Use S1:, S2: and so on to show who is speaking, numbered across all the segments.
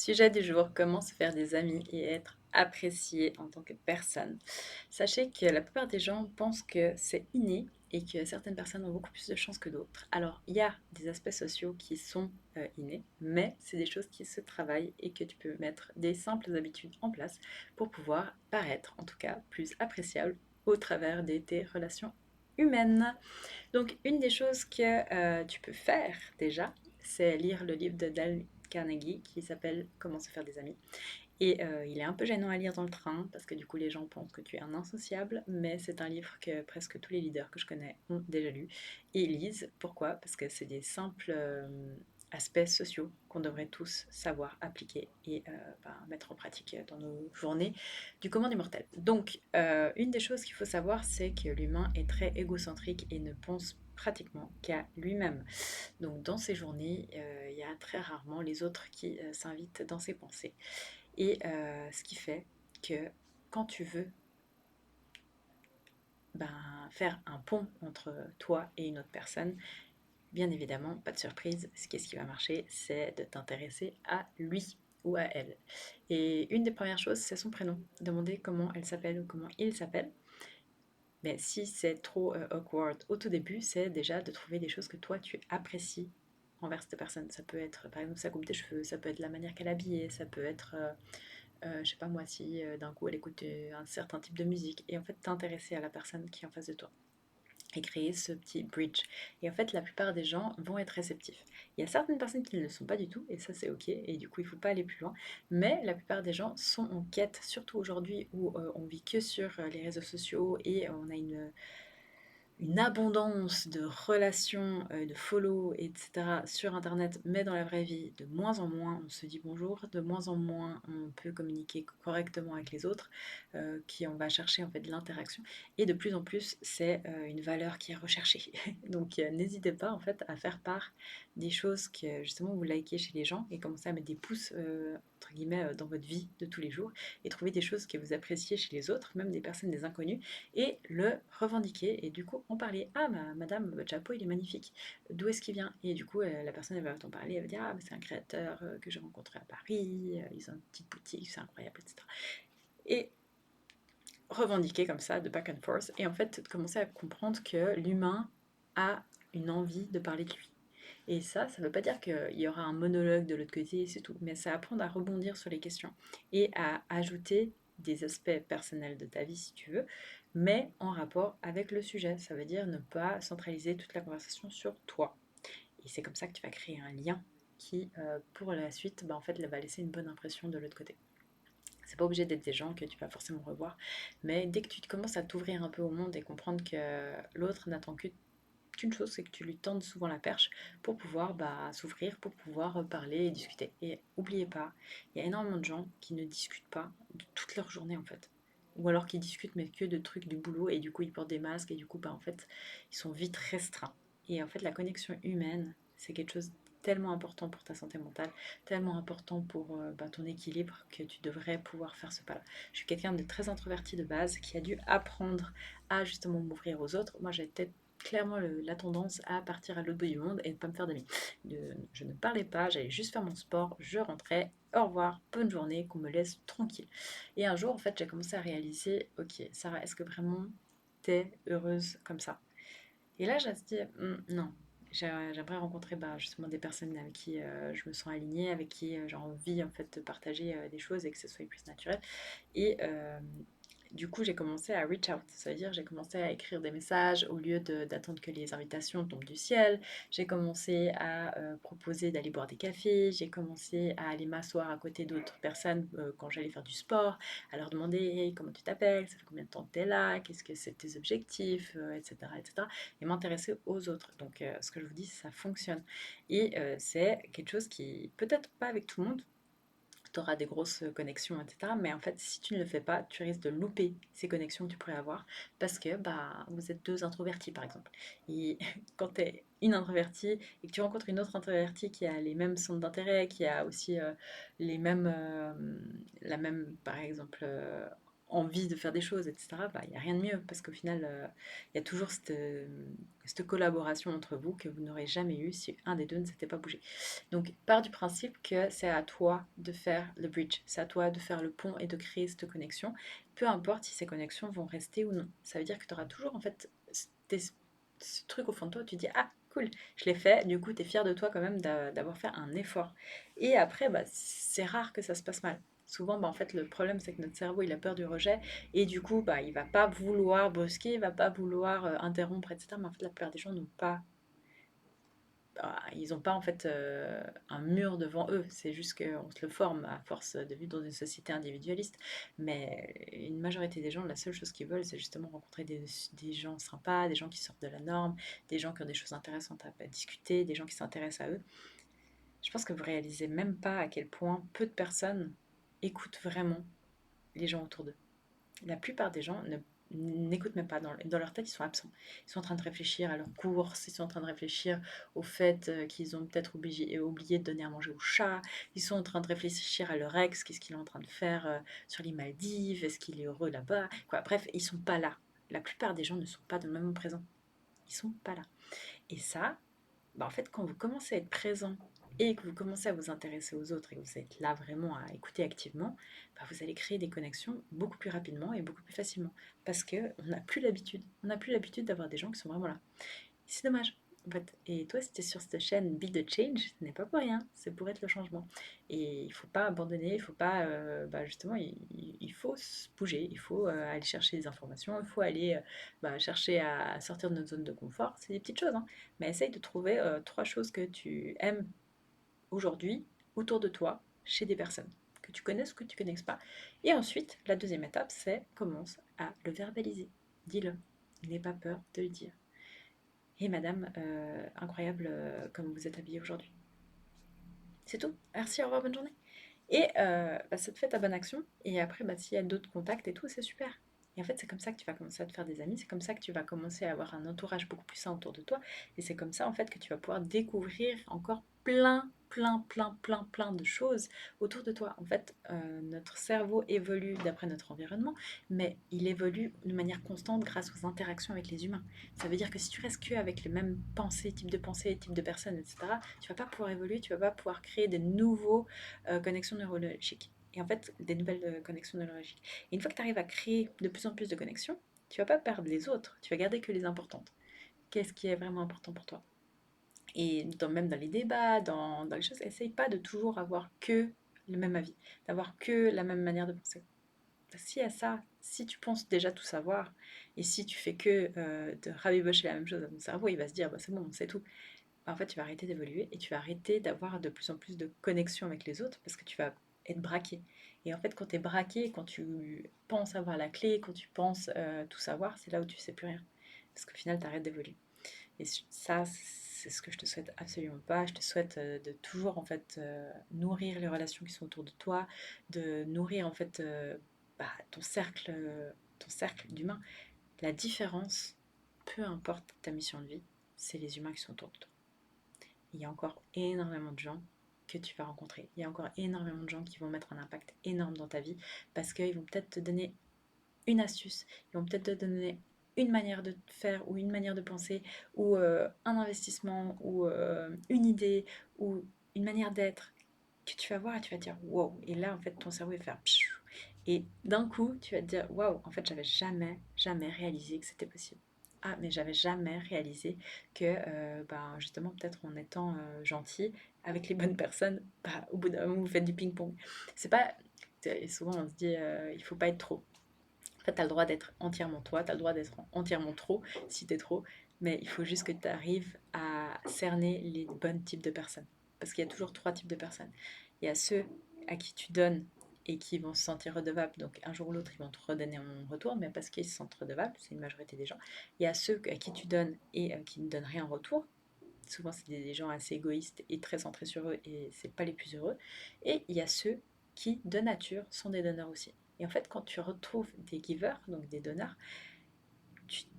S1: Sujet du jour, comment se faire des amis et être apprécié en tant que personne. Sachez que la plupart des gens pensent que c'est inné et que certaines personnes ont beaucoup plus de chances que d'autres. Alors, il y a des aspects sociaux qui sont innés, mais c'est des choses qui se travaillent et que tu peux mettre des simples habitudes en place pour pouvoir paraître, en tout cas, plus appréciable au travers de tes relations humaines. Donc, une des choses que tu peux faire déjà, c'est lire le livre de Dale Carnegie qui s'appelle Comment se faire des amis. Et il est un peu gênant à lire dans le train parce que du coup les gens pensent que tu es un insociable, mais c'est un livre que presque tous les leaders que je connais ont déjà lu et lisent. Pourquoi? Parce que c'est des simples aspects sociaux qu'on devrait tous savoir appliquer et mettre en pratique dans nos journées du commun des mortels. Donc, une des choses qu'il faut savoir, c'est que l'humain est très égocentrique et ne pense pratiquement qu'à lui-même. Donc dans ces journées, il y a très rarement les autres qui s'invitent dans ses pensées. Et ce qui fait que quand tu veux faire un pont entre toi et une autre personne, bien évidemment, pas de surprise, ce qui va marcher, c'est de t'intéresser à lui ou à elle. Et une des premières choses, c'est son prénom. Demander comment elle s'appelle ou comment il s'appelle. Mais si c'est trop awkward au tout début, c'est déjà de trouver des choses que toi tu apprécies envers cette personne. Ça peut être par exemple sa coupe de cheveux, ça peut être la manière qu'elle est habillée, ça peut être je sais pas moi, si d'un coup elle écoute un certain type de musique, et en fait t'intéresser à la personne qui est en face de toi et créer ce petit bridge. Et en fait, la plupart des gens vont être réceptifs. Il y a certaines personnes qui ne le sont pas du tout, et ça c'est ok, et du coup il ne faut pas aller plus loin. Mais la plupart des gens sont en quête, surtout aujourd'hui où on vit que sur les réseaux sociaux et on a une abondance de relations, de follow, etc. sur Internet, mais dans la vraie vie, de moins en moins on se dit bonjour, de moins en moins on peut communiquer correctement avec les autres, qui on va chercher en fait de l'interaction, et de plus en plus c'est une valeur qui est recherchée. Donc n'hésitez pas en fait à faire part des choses que justement vous likez chez les gens et commencer à mettre des pouces entre guillemets dans votre vie de tous les jours et trouver des choses que vous appréciez chez les autres, même des personnes, des inconnus, et le revendiquer et du coup en parler. Ah madame, votre chapeau il est magnifique, d'où est-ce qu'il vient? Et du coup la personne elle va t'en parler, elle va dire ah mais c'est un créateur que j'ai rencontré à Paris, ils ont une petite boutique, c'est incroyable, etc. Et revendiquer comme ça de back and forth et en fait commencer à comprendre que l'humain a une envie de parler de lui. Et ça veut pas dire qu'il y aura un monologue de l'autre côté, c'est tout. Mais c'est apprendre à rebondir sur les questions et à ajouter des aspects personnels de ta vie si tu veux, mais en rapport avec le sujet. Ça veut dire ne pas centraliser toute la conversation sur toi. Et c'est comme ça que tu vas créer un lien qui, pour la suite, en fait, va laisser une bonne impression de l'autre côté. C'est pas obligé d'être des gens que tu vas forcément revoir, mais dès que tu commences à t'ouvrir un peu au monde et comprendre que l'autre n'attend qu'une chose, c'est que tu lui tendes souvent la perche pour pouvoir s'ouvrir, pour pouvoir parler et discuter. Et oubliez pas, il y a énormément de gens qui ne discutent pas de toute leur journée en fait. Ou alors qui discutent mais que de trucs du boulot et du coup ils portent des masques et du coup en fait ils sont vite restreints. Et en fait la connexion humaine c'est quelque chose tellement important pour ta santé mentale, tellement important pour ton équilibre que tu devrais pouvoir faire ce pas-là. Je suis quelqu'un de très introverti de base qui a dû apprendre à justement m'ouvrir aux autres. Moi j'étais clairement la tendance à partir à l'autre bout du monde et ne pas me faire d'amis. Je ne parlais pas, j'allais juste faire mon sport, je rentrais, au revoir, bonne journée, qu'on me laisse tranquille. Et un jour, en fait, j'ai commencé à réaliser, ok, Sarah, est-ce que vraiment t'es heureuse comme ça? Et là, j'ai dit, non. J'aimerais rencontrer justement des personnes avec qui je me sens alignée, avec qui j'ai envie en fait de partager des choses et que ce soit plus naturel. Et du coup, j'ai commencé à reach out. Ça veut dire j'ai commencé à écrire des messages au lieu d'attendre que les invitations tombent du ciel. J'ai commencé à proposer d'aller boire des cafés. J'ai commencé à aller m'asseoir à côté d'autres personnes quand j'allais faire du sport, à leur demander hey, comment tu t'appelles, ça fait combien de temps que tu es là, qu'est-ce que c'est tes objectifs, etc., etc. Et m'intéresser aux autres. Donc, ce que je vous dis, ça fonctionne. Et c'est quelque chose qui, peut-être pas avec tout le monde, tu auras des grosses connexions, etc. Mais en fait, si tu ne le fais pas, tu risques de louper ces connexions que tu pourrais avoir parce que vous êtes deux introvertis, par exemple. Et quand tu es une introvertie et que tu rencontres une autre introvertie qui a les mêmes centres d'intérêt, qui a aussi les mêmes, la même, par exemple, envie de faire des choses, etc., bah, il n'y a rien de mieux parce qu'au final, il y a toujours cette collaboration entre vous que vous n'aurez jamais eu si un des deux ne s'était pas bougé. Donc, pars du principe que c'est à toi de faire le bridge, c'est à toi de faire le pont et de créer cette connexion, peu importe si ces connexions vont rester ou non. Ça veut dire que tu auras toujours en fait ce truc au fond de toi où tu dis ah cool, je l'ai fait, du coup tu es fier de toi quand même d'avoir fait un effort. Et après, bah, c'est rare que ça se passe mal. Souvent, bah, en fait, le problème, c'est que notre cerveau, il a peur du rejet et du coup, bah, il va pas vouloir brusquer, il va pas vouloir interrompre, etc. Mais en fait, la plupart des gens n'ont pas, bah, ils n'ont pas en fait un mur devant eux. C'est juste qu'on se le forme à force de vivre dans une société individualiste. Mais une majorité des gens, la seule chose qu'ils veulent, c'est justement rencontrer des gens sympas, des gens qui sortent de la norme, des gens qui ont des choses intéressantes à discuter, des gens qui s'intéressent à eux. Je pense que vous réalisez même pas à quel point peu de personnes écoutent vraiment les gens autour d'eux. La plupart des gens n'écoutent même pas. Dans leur tête, ils sont absents. Ils sont en train de réfléchir à leurs courses, ils sont en train de réfléchir au fait qu'ils ont peut-être oublié de donner à manger au chat, ils sont en train de réfléchir à leur ex, qu'est-ce qu'il est en train de faire sur les Maldives, est-ce qu'il est heureux là-bas, quoi. Bref, ils sont pas là. La plupart des gens ne sont pas dans le moment présent. Ils sont pas là. Et ça, bah, en fait, quand vous commencez à être présent et que vous commencez à vous intéresser aux autres et que vous êtes là vraiment à écouter activement, bah, vous allez créer des connexions beaucoup plus rapidement et beaucoup plus facilement. Parce qu'on n'a plus l'habitude. On n'a plus l'habitude d'avoir des gens qui sont vraiment là. C'est dommage. En fait. Et toi, si tu es sur cette chaîne Be the Change, ce n'est pas pour rien, c'est pour être le changement. Et il ne faut pas abandonner, il faut pas, bah, justement, il faut se bouger, il faut aller chercher des informations, il faut aller bah, chercher à sortir de notre zone de confort. C'est des petites choses, hein. Mais essaye de trouver trois choses que tu aimes aujourd'hui autour de toi, chez des personnes que tu connaisses ou que tu ne connaisses pas. Et ensuite, la deuxième étape, c'est commence à le verbaliser. Dis-le. N'aie pas peur de le dire. Et madame, incroyable comme vous êtes habillée aujourd'hui. C'est tout. Merci, au revoir, bonne journée. Et bah, ça te fait ta bonne action. Et après, bah, s'il y a d'autres contacts et tout, c'est super. Et en fait, c'est comme ça que tu vas commencer à te faire des amis. C'est comme ça que tu vas commencer à avoir un entourage beaucoup plus sain autour de toi. Et c'est comme ça, en fait, que tu vas pouvoir découvrir encore plein de choses autour de toi. En fait, notre cerveau évolue d'après notre environnement, mais il évolue de manière constante grâce aux interactions avec les humains. Ça veut dire que si tu restes que avec les mêmes pensées, types de personnes, etc., tu vas pas pouvoir évoluer, tu vas pas pouvoir créer de nouveaux connexions neurologiques. Et en fait, des nouvelles connexions neurologiques. Et une fois que tu arrives à créer de plus en plus de connexions, tu vas pas perdre les autres, tu vas garder que les importantes. Qu'est-ce qui est vraiment important pour toi? Et même dans les débats, dans les choses, essaye pas de toujours avoir que le même avis, d'avoir que la même manière de penser. Si à ça, si tu penses déjà tout savoir, et si tu fais que de rabibocher la même chose à ton cerveau, il va se dire bah, c'est bon, c'est tout. Bah, en fait, tu vas arrêter d'évoluer et tu vas arrêter d'avoir de plus en plus de connexion avec les autres parce que tu vas être braqué. Et en fait, quand tu es braqué, quand tu penses avoir la clé, quand tu penses tout savoir, c'est là où tu sais plus rien. Parce qu'au final, tu arrêtes d'évoluer. Et ça, c'est ce que je te souhaite absolument pas. Je te souhaite de toujours en fait nourrir les relations qui sont autour de toi, de nourrir en fait bah, ton cercle d'humains. La différence, peu importe ta mission de vie, c'est les humains qui sont autour de toi. Il y a encore énormément de gens que tu vas rencontrer. Il y a encore énormément de gens qui vont mettre un impact énorme dans ta vie parce qu'ils vont peut-être te donner une astuce, ils vont peut-être te donner une manière de faire ou une manière de penser ou un investissement ou une idée ou une manière d'être que tu vas voir et tu vas te dire wow. Et là, en fait, ton cerveau va faire pshhh. Et d'un coup, tu vas te dire waouh, en fait, j'avais jamais réalisé que c'était possible. Ah, mais j'avais jamais réalisé que, ben, justement, peut-être en étant gentil avec les bonnes personnes, bah, au bout d'un moment, vous faites du ping-pong. C'est pas. Souvent, on se dit, il faut pas être trop. En fait, tu as le droit d'être entièrement toi, tu as le droit d'être entièrement trop, si tu es trop, mais il faut juste que tu arrives à cerner les bons types de personnes. Parce qu'il y a toujours trois types de personnes. Il y a ceux à qui tu donnes et qui vont se sentir redevables, donc un jour ou l'autre, ils vont te redonner en retour, mais parce qu'ils se sentent redevables, c'est une majorité des gens. Il y a ceux à qui tu donnes et qui ne donnent rien en retour. Souvent, c'est des gens assez égoïstes et très centrés sur eux, et c'est pas les plus heureux. Et il y a ceux qui, de nature, sont des donneurs aussi. Et en fait, quand tu retrouves des givers, donc des donneurs,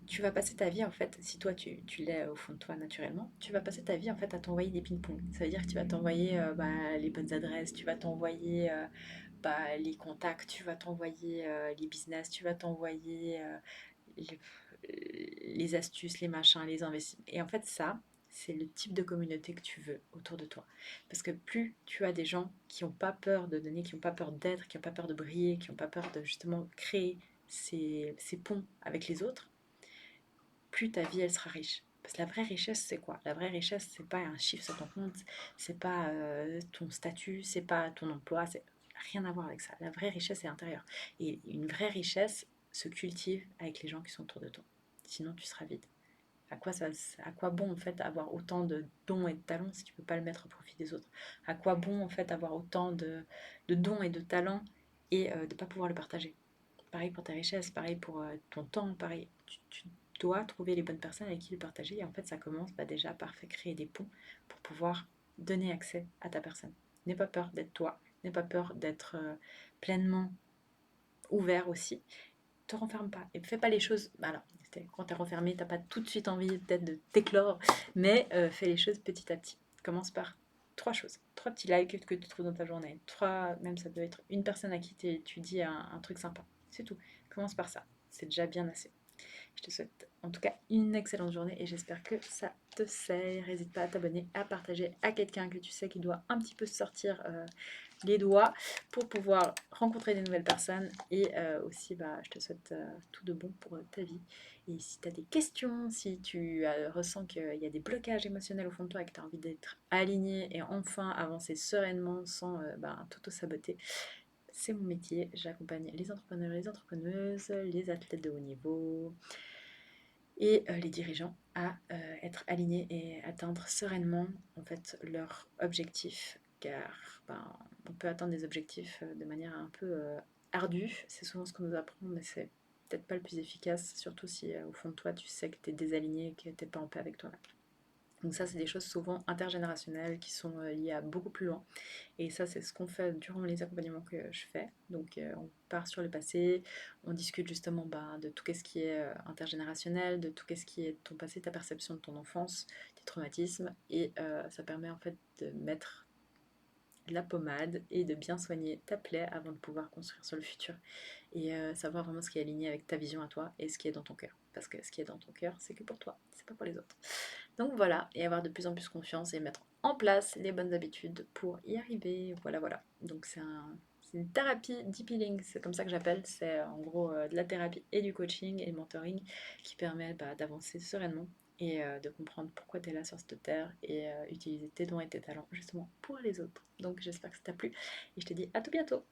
S1: tu vas passer ta vie, en fait, si toi tu l'es au fond de toi naturellement, tu vas passer ta vie en fait à t'envoyer des ping-pong. Ça veut dire que tu vas t'envoyer bah, les bonnes adresses, tu vas t'envoyer bah, les contacts, tu vas t'envoyer les business, tu vas t'envoyer les, les astuces, les machins, les investissements. Et en fait, ça, c'est le type de communauté que tu veux autour de toi. Parce que plus tu as des gens qui n'ont pas peur de donner, qui n'ont pas peur d'être, qui n'ont pas peur de briller, qui n'ont pas peur de justement créer ces ponts avec les autres, plus ta vie elle sera riche. Parce que la vraie richesse, c'est quoi? La vraie richesse, c'est pas un chiffre sur ton compte, c'est pas ton statut, c'est pas ton emploi, c'est rien à voir avec ça. La vraie richesse est intérieure. Et une vraie richesse se cultive avec les gens qui sont autour de toi. Sinon, tu seras vide. À quoi bon en fait avoir autant de dons et de talents si tu peux pas le mettre au profit des autres? À quoi bon en fait avoir autant de dons et de talents et de ne pas pouvoir le partager? Pareil pour ta richesse, pareil pour ton temps, pareil. Tu dois trouver les bonnes personnes avec qui le partager. Et en fait, ça commence déjà par créer des ponts pour pouvoir donner accès à ta personne. N'aie pas peur d'être toi. N'aie pas peur d'être pleinement ouvert aussi. Te renferme pas. Et fais pas les choses. Alors, quand tu es renfermé, t'as pas tout de suite envie peut-être de t'éclore, mais fais les choses petit à petit. Commence par trois choses. Trois petits likes que tu trouves dans ta journée. Trois, même ça peut être une personne à qui tu dis un truc sympa. C'est tout. Commence par ça. C'est déjà bien assez. Je te souhaite en tout cas une excellente journée et j'espère que ça te sert. N'hésite pas à t'abonner, à partager à quelqu'un que tu sais qui doit un petit peu sortir les doigts pour pouvoir rencontrer des nouvelles personnes. Et aussi, bah, je te souhaite tout de bon pour ta vie. Et si tu as des questions, si tu ressens qu'il y a des blocages émotionnels au fond de toi et que tu as envie d'être aligné et enfin avancer sereinement sans t'auto-saboter, c'est mon métier. J'accompagne les entrepreneurs, les entrepreneuses, les athlètes de haut niveau et les dirigeants à être alignés et atteindre sereinement en fait leur objectif, car on peut atteindre des objectifs de manière un peu ardue, c'est souvent ce qu'on nous apprend, mais c'est peut-être pas le plus efficace, surtout si au fond de toi tu sais que tu es désaligné et que tu n'es pas en paix avec toi-même. Donc ça, c'est des choses souvent intergénérationnelles qui sont liées à beaucoup plus loin. Et ça, c'est ce qu'on fait durant les accompagnements que je fais. Donc on part sur le passé, on discute justement de tout ce qui est intergénérationnel, de tout ce qui est ton passé, ta perception de ton enfance, tes traumatismes. Et ça permet en fait de mettre la pommade et de bien soigner ta plaie avant de pouvoir construire sur le futur. Et savoir vraiment ce qui est aligné avec ta vision à toi et ce qui est dans ton cœur. Parce que ce qui est dans ton cœur, c'est que pour toi, c'est pas pour les autres. Donc voilà, et avoir de plus en plus confiance et mettre en place les bonnes habitudes pour y arriver. Voilà, voilà. Donc c'est une thérapie deep healing, c'est comme ça que j'appelle. C'est en gros de la thérapie et du coaching et du mentoring qui permet d'avancer sereinement et de comprendre pourquoi tu es là sur cette terre et utiliser tes dons et tes talents justement pour les autres. Donc j'espère que ça t'a plu et je te dis à tout bientôt.